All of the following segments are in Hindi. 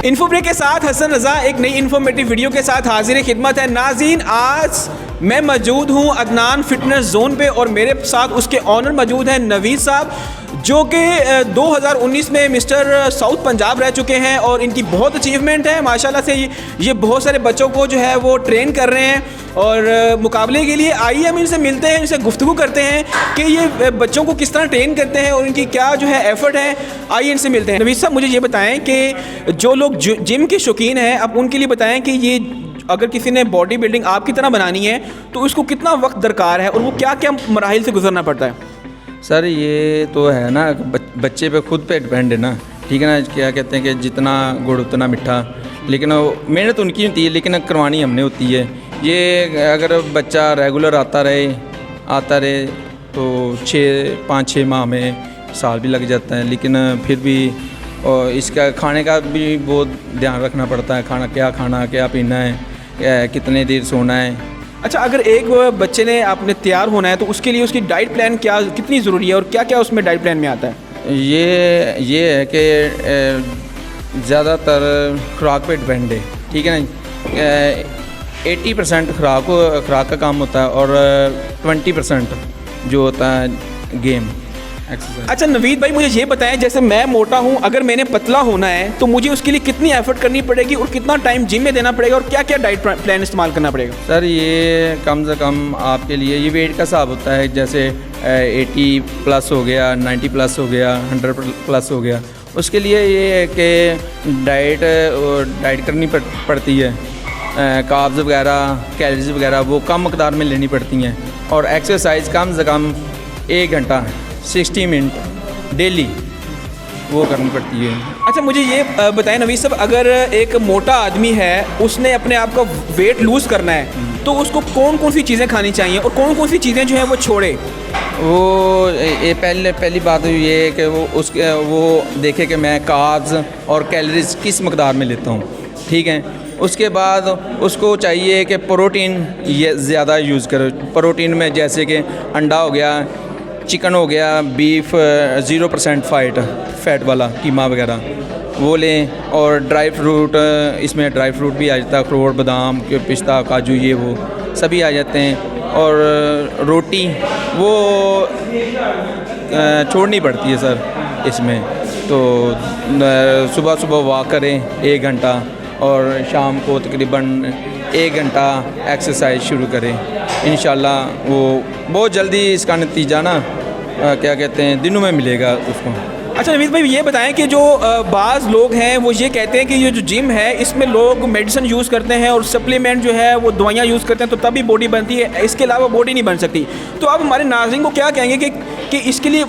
इन्फो ब्रेक के साथ हसन रज़ा एक नई इन्फॉर्मेटिव वीडियो के साथ हाजिर खिदमत है। नाज़रीन, आज मैं मौजूद हूँ अदनान फिटनेस जोन पे और मेरे साथ उसके ऑनर मौजूद हैं नवीद साहब, जो कि 2019 में मिस्टर साउथ पंजाब रह चुके हैं और इनकी बहुत अचीवमेंट है माशाल्लाह से। ये बहुत सारे बच्चों को जो है वो ट्रेन कर रहे हैं और मुकाबले के लिए आइए हम इनसे मिलते हैं, इनसे गुफ्तगू करते हैं कि ये बच्चों को किस तरह ट्रेन करते हैं और इनकी क्या जो है एफर्ट है। आइए इनसे मिलते हैं। नवीद साहब, मुझे ये बताएं कि जो लोग जिम के शौकीन हैं, अब उनके लिए बताएं कि ये अगर किसी ने बॉडी बिल्डिंग आपकी तरह बनानी है तो उसको कितना वक्त दरकार है और वो क्या क्या मराहिल से गुजरना पड़ता है। सर ये तो है ना, बच्चे पे खुद पे डिपेंड है ना, ठीक है ना। क्या कहते हैं कि जितना गुड़ उतना मीठा, लेकिन मेहनत उनकी होती है लेकिन करवानी हमने होती है। ये अगर बच्चा रेगुलर आता रहे तो 5-6 माह में साल भी लग जाता है, लेकिन फिर भी इसका खाने का भी बहुत ध्यान रखना पड़ता है। खाना क्या पीना है, कितने देर सोना है। अच्छा, अगर एक बच्चे ने आपने तैयार होना है तो उसके लिए उसकी डाइट प्लान कितनी ज़रूरी है और क्या क्या उसमें डाइट प्लान में आता है। ये है कि ज़्यादातर खुराक पे डिपेंड है, ठीक है ना। 80% खुराक का काम होता है और 20% जो होता है गेम एक्सरसाइज। अच्छा नवीद भाई, मुझे ये बताएं, जैसे मैं मोटा हूँ, अगर मैंने पतला होना है तो मुझे उसके लिए कितनी एफर्ट करनी पड़ेगी और कितना टाइम जिम में देना पड़ेगा और क्या क्या डाइट प्लान इस्तेमाल करना पड़ेगा। सर ये कम से कम आपके लिए ये वेट का हिसाब होता है, जैसे 80+ हो गया, 90+ हो गया, 100+ हो गया। उसके लिए ये है कि डाइट करनी पड़ती है। कार्ब्स वगैरह, कैलोरीज वगैरह वो कम मकदार में लेनी पड़ती हैं और एक्सरसाइज कम से कम 1 घंटा 60 मिनट डेली वो करनी पड़ती है। अच्छा, मुझे ये बताएं नवीद साहब, अगर एक मोटा आदमी है, उसने अपने आप का वेट लूज़ करना है तो उसको कौन कौन सी चीज़ें खानी चाहिए और कौन कौन सी चीज़ें जो हैं वो छोड़े। वो ये पहली बात ये है कि वो देखे कि मैं कार्ब्स और कैलोरीज किस मकदार में लेता हूँ, ठीक है। उसके बाद उसको चाहिए कि प्रोटीन ये ज़्यादा यूज़ करो। प्रोटीन में जैसे कि अंडा हो गया, चिकन हो गया, बीफ 0% फैट वाला कीमा वगैरह वो लें। और ड्राई फ्रूट, इसमें ड्राई फ्रूट भी आ जाता है, अखरोट, बादाम, पिस्ता, काजू, ये वो सभी आ जाते हैं। और रोटी वो छोड़नी पड़ती है सर इसमें। तो सुबह वॉक करें 1 घंटा और शाम को तकरीबन 1 घंटा एक्सरसाइज शुरू करें। इंशाल्लाह वो बहुत जल्दी इसका नतीजा ना क्या कहते हैं दिनों में मिलेगा उसको। अच्छा नवीद भाई, ये बताएं कि जो बाज़ लोग हैं वो ये कहते हैं कि ये जो जिम है इसमें लोग मेडिसिन यूज़ करते हैं और सप्लीमेंट जो है वो दवाइयाँ यूज़ करते हैं तो तभी बॉडी बनती है, इसके अलावा बॉडी नहीं बन सकती। तो आप हमारे नाज़रीन को क्या कहेंगे कि इसके लिए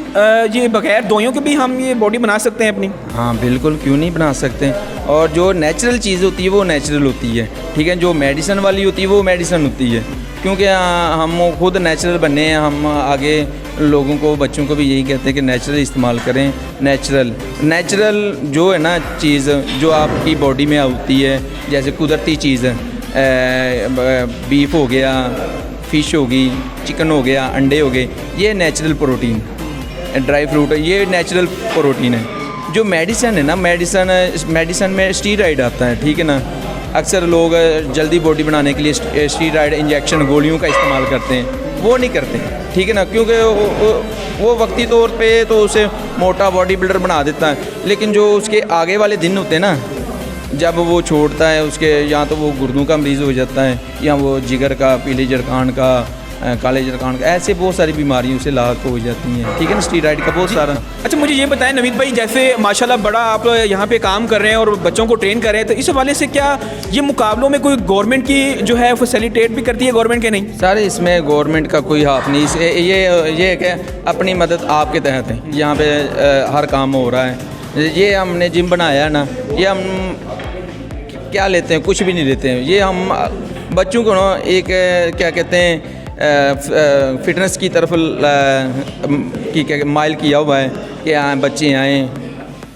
ये बगैर दवाइयों के भी हम ये बॉडी बना सकते हैं अपनी। हाँ बिल्कुल, क्यों नहीं बना सकते। और जो नेचुरल चीज़ होती है वो नेचुरल होती है, ठीक है। जो मेडिसिन वाली होती है वो मेडिसिन होती है, क्योंकि हम खुद नेचुरल बने हैं। हम आगे लोगों को, बच्चों को भी यही कहते हैं कि नेचुरल इस्तेमाल करें। नेचुरल जो है ना चीज़ जो आपकी बॉडी में होती है, जैसे कुदरती चीज़ बीफ हो गया, फ़िश होगी, चिकन हो गया, अंडे हो गए, ये नेचुरल प्रोटीन। ड्राई फ्रूट ये नेचुरल प्रोटीन है। जो मेडिसिन है ना, मेडिसिन में स्टीरॉइड आता है, ठीक है ना। अक्सर लोग जल्दी बॉडी बनाने के लिए स्टीरॉइड इंजेक्शन, गोलियों का इस्तेमाल करते हैं, वो नहीं करते, ठीक है ना। क्योंकि वो वक्ती तौर पे तो उसे मोटा बॉडी बिल्डर बना देता है, लेकिन जो उसके आगे वाले दिन होते हैं ना, जब वो छोड़ता है उसके, या तो वो गुर्दों का मरीज़ हो जाता है या वो जिगर का, पीले जरखान का, काले जरखान का, ऐसे बहुत सारी बीमारियों से लाक हो जाती हैं, ठीक है ना, स्टीरॉइड का बहुत सारा। अच्छा, मुझे ये बताएं नवीद भाई, जैसे माशाल्लाह बड़ा आप यहाँ पे काम कर रहे हैं और बच्चों को ट्रेन कर रहे हैं, तो इस हवाले से क्या ये मुकाबलों में कोई गवर्नमेंट की जो है फैसिलिटेट भी करती है गवर्नमेंट के? नहीं सर, इसमें गवर्नमेंट का कोई हाथ नहीं। ये है कि अपनी मदद आपके तहत है, यहाँ पे हर काम हो रहा है। ये हमने जिम बनाया है ना, ये हम क्या लेते हैं, कुछ भी नहीं लेते हैं। ये हम बच्चों को ना एक क्या कहते हैं फिटनेस की तरफ माइल किया हुआ है कि बच्चे आएँ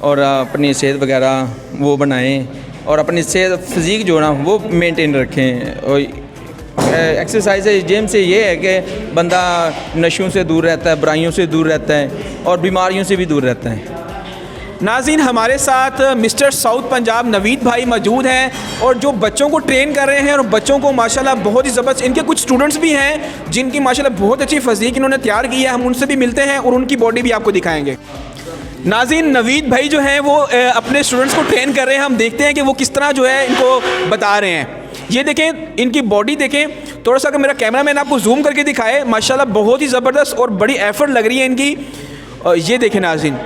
और अपनी सेहत वगैरह वो बनाएं और अपनी सेहत फिज़ीक जो ना वो मेंटेन रखें। और एक्सरसाइज जिम से ये है कि बंदा नशों से दूर रहता है, बुराइयों से दूर रहता है और बीमारियों से भी दूर रहता है। नाज़रीन, हमारे साथ मिस्टर साउथ पंजाब नवीद भाई मौजूद हैं और जो बच्चों को ट्रेन कर रहे हैं और बच्चों को माशाल्लाह बहुत ही ज़बरदस्त, इनके कुछ स्टूडेंट्स भी हैं जिनकी माशाल्लाह बहुत अच्छी फ़ज़ीक इन्होंने तैयार की है। हम उनसे भी मिलते हैं और उनकी बॉडी भी आपको दिखाएंगे। नाज़रीन, नवीद भाई जो हैं वो अपने स्टूडेंट्स को ट्रेन कर रहे हैं। हम देखते हैं कि वो किस तरह जो है इनको बता रहे हैं। ये देखें, इनकी बॉडी देखें, थोड़ा सा अगर मेरा कैमरा मैन आपको जूम करके दिखाए, माशाल्लाह बहुत ही ज़बरदस्त और बड़ी एफर्ट लग रही है इनकी। ये देखें नाज़रीन,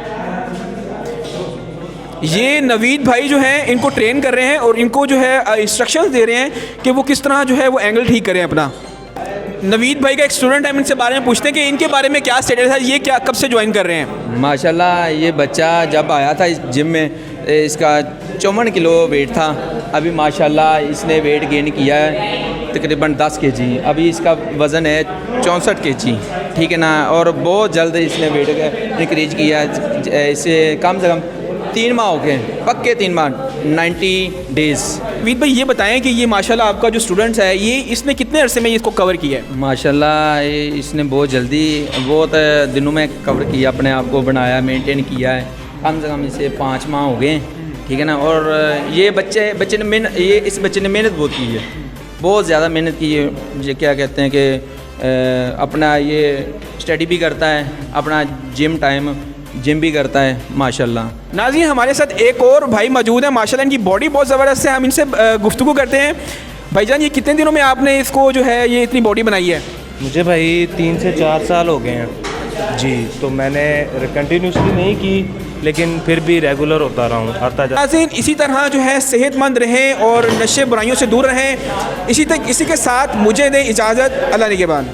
ये नवीद भाई जो हैं इनको ट्रेन कर रहे हैं और इनको जो है इंस्ट्रक्शंस दे रहे हैं कि वो किस तरह जो है वो एंगल ठीक करें अपना। नवीद भाई का एक स्टूडेंट है, हम इनसे बारे में पूछते हैं कि इनके बारे में क्या स्टेटस है, ये क्या कब से ज्वाइन कर रहे हैं। माशाल्लाह ये बच्चा जब आया था इस जिम में, इसका 54 किलो वेट था। अभी माशाल्लाह इसने वेट गेन किया है तकरीबन 10 kg। अभी इसका वज़न है 64 kg, ठीक है ना। और बहुत जल्द इसने वेट इंक्रीज किया है। इसे कम से कम 3 माह हो गए, पक्के 3 माह, 90 डेज़। नवीद भाई ये बताएं कि ये माशाल्लाह आपका जो स्टूडेंट्स है ये इसने कितने अरसे में इसको कवर किया है। माशाल्लाह ये इसने बहुत जल्दी, बहुत दिनों में कवर किया, अपने आप को बनाया, मेंटेन किया है। कम से कम इसे 5 माह हो गए, ठीक है ना। और ये बच्चे ने इस बच्चे ने मेहनत बहुत की है, बहुत ज़्यादा मेहनत की है। ये क्या कहते हैं कि अपना ये स्टडी भी करता है, अपना जिम भी करता है माशाल्लाह। नाज़रीन, हमारे साथ एक और भाई मौजूद है, माशाल्लाह इनकी बॉडी बहुत ज़बरदस्त है। हम इनसे गुफ्तगू करते हैं। भाईजान, ये कितने दिनों में आपने इसको जो है ये इतनी बॉडी बनाई है। मुझे भाई 3 से 4 साल हो गए हैं जी। तो मैंने कंटिन्यूसली नहीं की, लेकिन फिर भी रेगुलर होता रहा हूँ, आता जाता। नाज़रीन, इसी तरह जो है सेहतमंद रहें और नशे बुराइयों से दूर रहें। इसी के साथ मुझे दें इजाज़त। अल्लाह निगहबान।